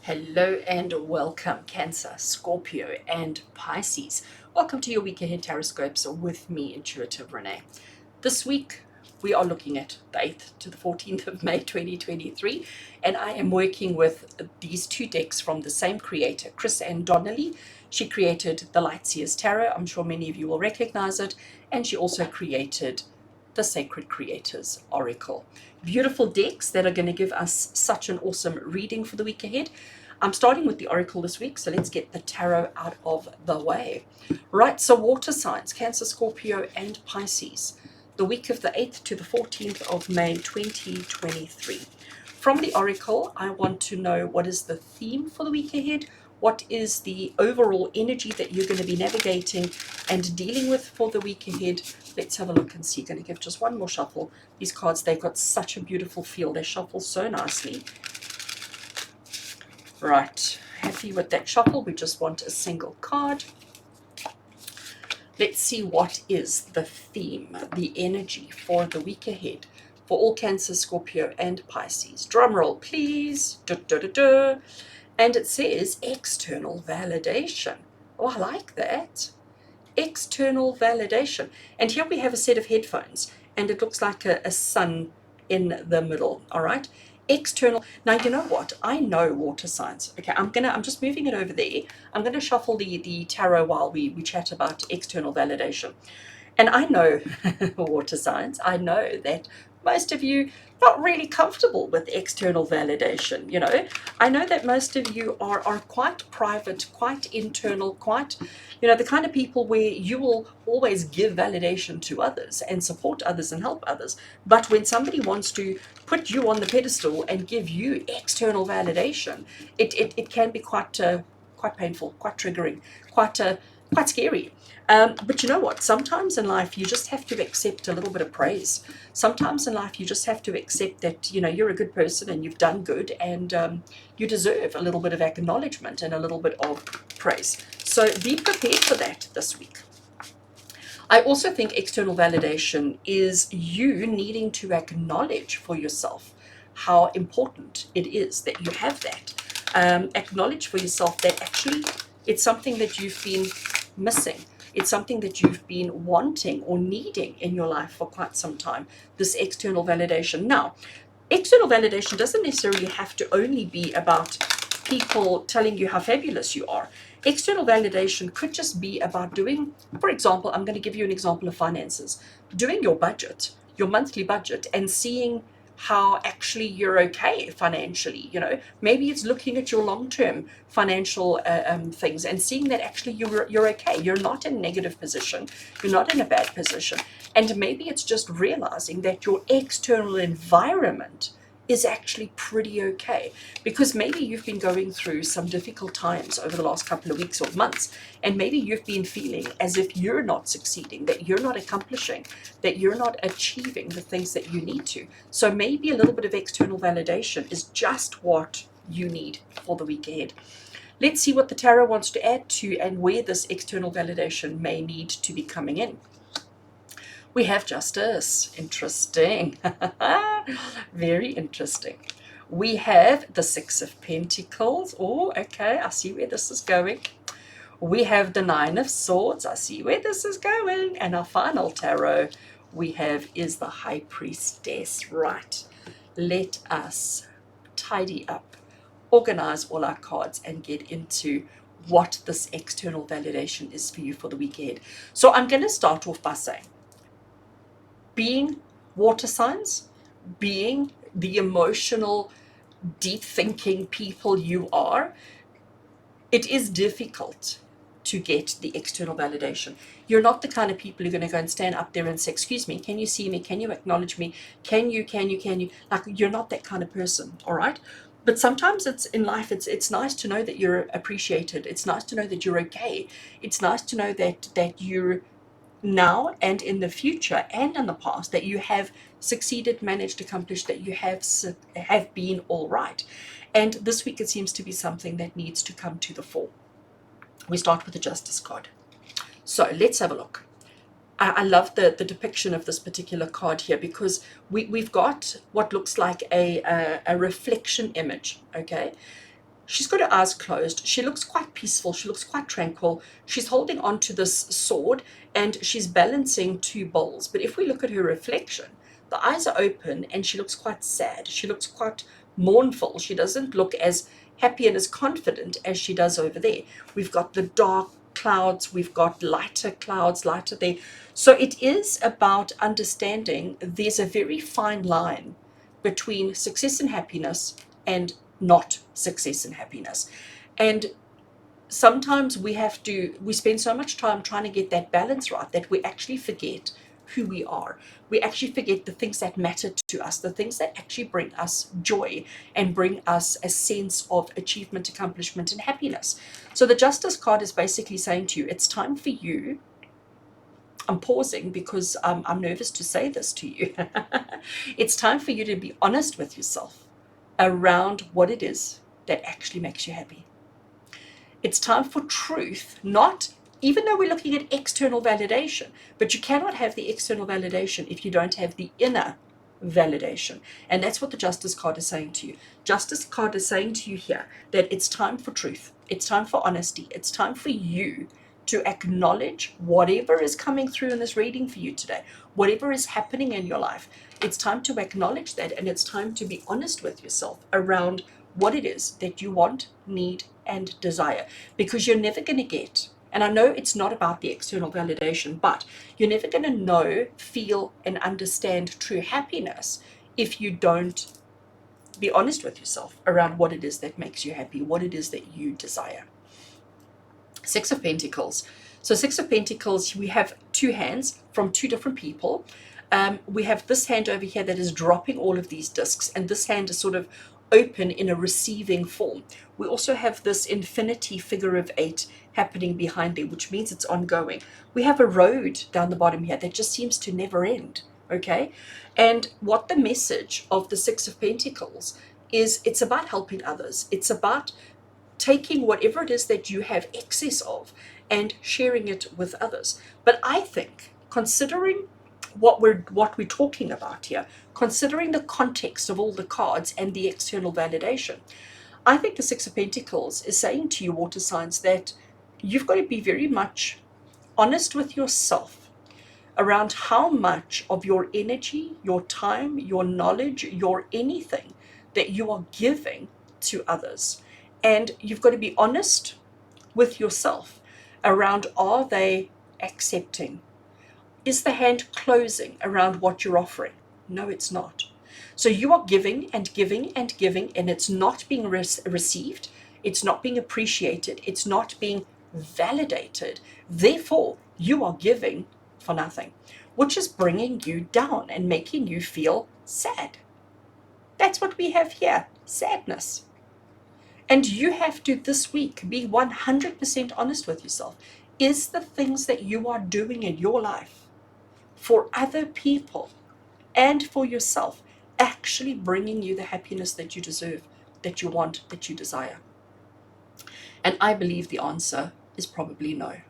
Hello and welcome, Cancer, Scorpio, and Pisces. Welcome to your week ahead TarotScopes with me, Intuitive Rene. This week, we are looking at the 8th to the 14th of May 2023, and I am working with these two decks from the same creator, Chris and Donnelly. She created the Lightseers Tarot. I'm sure many of you will recognize it, and she also created the Sacred Creators Oracle. Beautiful decks that are going to give us such an awesome reading for the week ahead. I'm starting with the Oracle this week, so let's get the tarot out of the way. Right, so water signs, Cancer, Scorpio, and Pisces. The week of the 8th to the 14th of May 2023. From the Oracle, I want to know what is the theme for the week ahead, what is the overall energy that you're going to be navigating and dealing with for the week ahead. Let's have a look and see. Going to give just one more shuffle. These cards, they've got such a beautiful feel. They shuffle so nicely. Right, happy with that shuffle. We just want a single card. Let's see what is the theme, the energy for the week ahead for all Cancer, Scorpio, and Pisces. Drum roll, please. Da, da, da, da. And it says external validation. Oh, I like that. External validation. And here we have a set of headphones, and it looks like a sun in the middle. All right. External. Now, you know what? I know water signs. Okay, I'm just moving it over there. I'm gonna shuffle the tarot while we chat about external validation. And I know water signs. I know that most of you not really comfortable with external validation. I know that most of you are quite private, quite internal, quite, the kind of people where you will always give validation to others and support others and help others. But when somebody wants to put you on the pedestal and give you external validation, it can be quite painful, quite triggering, quite scary. But you know what? Sometimes in life, you just have to accept a little bit of praise. Sometimes in life, you just have to accept that, you're a good person and you've done good, and you deserve a little bit of acknowledgement and a little bit of praise. So be prepared for that this week. I also think external validation is you needing to acknowledge for yourself how important it is that you have that. Acknowledge for yourself that actually it's something that you've been missing. It's something that you've been wanting or needing in your life for quite some time, this external validation. Now, external validation doesn't necessarily have to only be about people telling you how fabulous you are. External validation could just be about doing, for example, I'm going to give you an example of finances, doing your budget, your monthly budget, and seeing how actually you're okay financially. Maybe it's looking at your long-term financial things and seeing that actually you're okay. You're not in a negative position. You're not in a bad position. And maybe it's just realizing that your external environment is actually pretty okay, because maybe you've been going through some difficult times over the last couple of weeks or months, and maybe you've been feeling as if you're not succeeding, that you're not accomplishing, that you're not achieving the things that you need to. So maybe a little bit of external validation is just what you need for the week ahead. Let's see what the tarot wants to add to and where this external validation may need to be coming in. We have Justice. Interesting. Very interesting. We have the Six of Pentacles. Oh, okay. I see where this is going. We have the Nine of Swords. I see where this is going. And our final tarot we have is the High Priestess. Right. Let us tidy up, organize all our cards, and get into what this external validation is for you for the week ahead. So I'm going to start off by saying, being water signs, being the emotional, deep thinking people you are, it is difficult to get the external validation. You're not the kind of people who are going to go and stand up there and say, excuse me, can you see me? Can you acknowledge me? Can you? Like, you're not that kind of person, all right? But sometimes in life, it's nice to know that you're appreciated. It's nice to know that you're okay. It's nice to know that you're now and in the future and in the past, that you have succeeded, managed, accomplished, that you have been all right. And this week it seems to be something that needs to come to the fore. We start with the Justice card. So let's have a look. I love the depiction of this particular card here, because we've got what looks like a reflection image, okay? She's got her eyes closed. She looks quite peaceful. She looks quite tranquil. She's holding on to this sword and she's balancing two bowls. But if we look at her reflection, the eyes are open and she looks quite sad. She looks quite mournful. She doesn't look as happy and as confident as she does over there. We've got the dark clouds. We've got lighter clouds, lighter there. So it is about understanding there's a very fine line between success and happiness and not success and happiness. And sometimes we spend so much time trying to get that balance right that we actually forget who we are. We actually forget the things that matter to us, the things that actually bring us joy and bring us a sense of achievement, accomplishment, and happiness. So the Justice card is basically saying to you, it's time for you. I'm pausing because I'm nervous to say this to you. It's time for you to be honest with yourself around what it is that actually makes you happy. It's time for truth, not, even though we're looking at external validation, but you cannot have the external validation if you don't have the inner validation. And that's what the Justice card is saying to you. Justice card is saying to you here that it's time for truth. It's time for honesty. It's time for you to acknowledge whatever is coming through in this reading for you today, whatever is happening in your life. It's time to acknowledge that, and it's time to be honest with yourself around what it is that you want, need, and desire. Because you're never going to get, and I know it's not about the external validation, but you're never going to know, feel, and understand true happiness if you don't be honest with yourself around what it is that makes you happy, what it is that you desire. Six of Pentacles. So Six of Pentacles, we have two hands from two different people. We have this hand over here that is dropping all of these discs, and this hand is sort of open in a receiving form. We also have this infinity figure of 8 happening behind there, which means it's ongoing. We have a road down the bottom here that just seems to never end. Okay, and what the message of the Six of Pentacles is, it's about helping others. It's about taking whatever it is that you have excess of and sharing it with others. But I think, considering what we're talking about here, considering the context of all the cards and the external validation, I think the Six of Pentacles is saying to you, water signs, that you've got to be very much honest with yourself around how much of your energy, your time, your knowledge, your anything that you are giving to others. And you've got to be honest with yourself around, are they accepting? Is the hand closing around what you're offering? No, it's not. So you are giving and giving and giving, and it's not being received. It's not being appreciated. It's not being validated. Therefore, you are giving for nothing, which is bringing you down and making you feel sad. That's what we have here, sadness. And you have to, this week, be 100% honest with yourself. Is the things that you are doing in your life for other people and for yourself actually bringing you the happiness that you deserve, that you want, that you desire? And I believe the answer is probably no.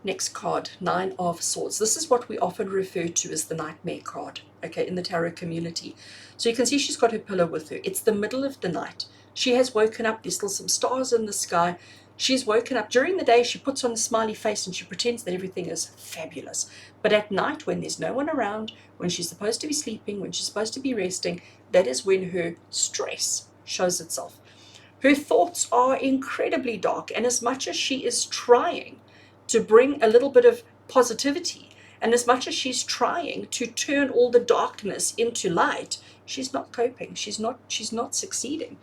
Next card, Nine of Swords. This is what we often refer to as the nightmare card, okay, in the tarot community. So you can see she's got her pillow with her. It's the middle of the night. She has woken up. There's still some stars in the sky. She's woken up. During the day, she puts on a smiley face and she pretends that everything is fabulous. But at night, when there's no one around, when she's supposed to be sleeping, when she's supposed to be resting, that is when her stress shows itself. Her thoughts are incredibly dark, and as much as she is trying to bring a little bit of positivity, and as much as she's trying to turn all the darkness into light, she's not coping. She's not succeeding.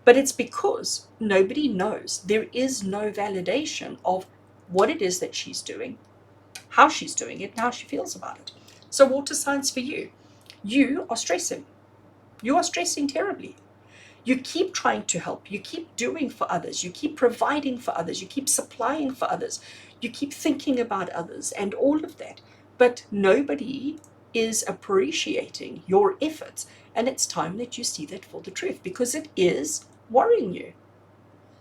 But it's because nobody knows. There is no validation of what it is that she's doing, how she's doing it, and how she feels about it. So water signs, for you, you are stressing. You are stressing terribly. You keep trying to help. You keep doing for others. You keep providing for others. You keep supplying for others. You keep thinking about others and all of that. But nobody is appreciating your efforts. And it's time that you see that for the truth, because it is worrying you.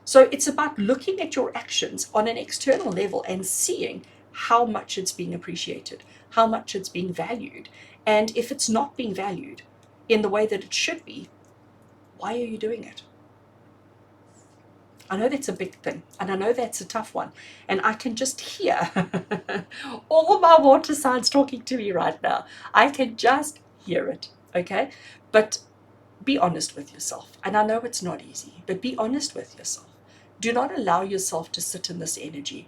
So it's about looking at your actions on an external level and seeing how much it's being appreciated, how much it's being valued. And if it's not being valued in the way that it should be, Why are you doing it? I know that's a big thing, and I know that's a tough one, and I can just hear all my water signs talking to me right now. I can just hear it, okay? But be honest with yourself, and I know it's not easy, but be honest with yourself. Do not allow yourself to sit in this energy.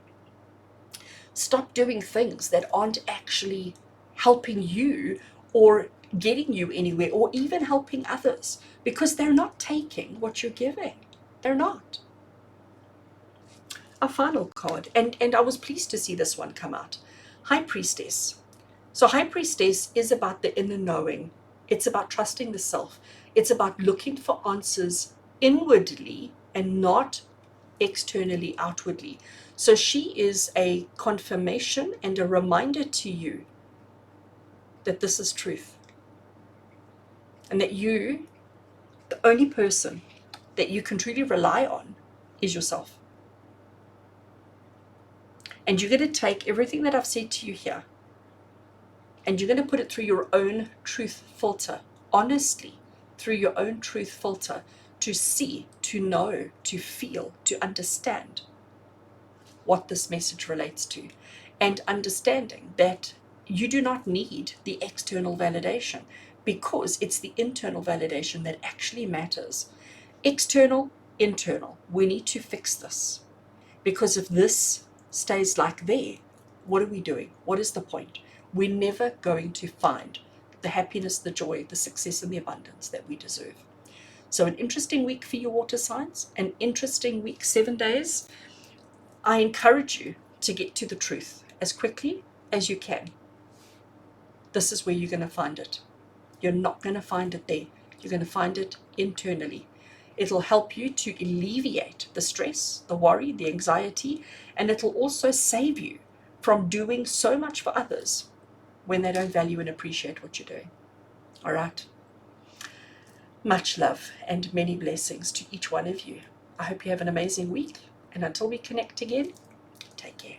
Stop doing things that aren't actually helping you or getting you anywhere or even helping others, because they're not taking what you're giving. They're not. Our final card, and I was pleased to see this one come out. High Priestess. So High Priestess is about the inner knowing. It's about trusting the self. It's about looking for answers inwardly and not externally, outwardly. So she is a confirmation and a reminder to you that this is truth, and that you, the only person that you can truly rely on, is yourself. And you're going to take everything that I've said to you here, and you're going to put it through your own truth filter, honestly, through your own truth filter, to see, to know, to feel, to understand what this message relates to, and understanding that you do not need the external validation, because it's the internal validation that actually matters. External, internal, we need to fix this, because if this stays like there, what are we doing? What is the point? We're never going to find the happiness, the joy, the success, and the abundance that we deserve. So an interesting week for your water signs, an interesting week, 7 days. I encourage you to get to the truth as quickly as you can. This is where you're going to find it. You're not going to find it there. You're going to find it internally. It'll help you to alleviate the stress, the worry, the anxiety, and it'll also save you from doing so much for others when they don't value and appreciate what you're doing. All right? Much love and many blessings to each one of you. I hope you have an amazing week, and until we connect again, take care.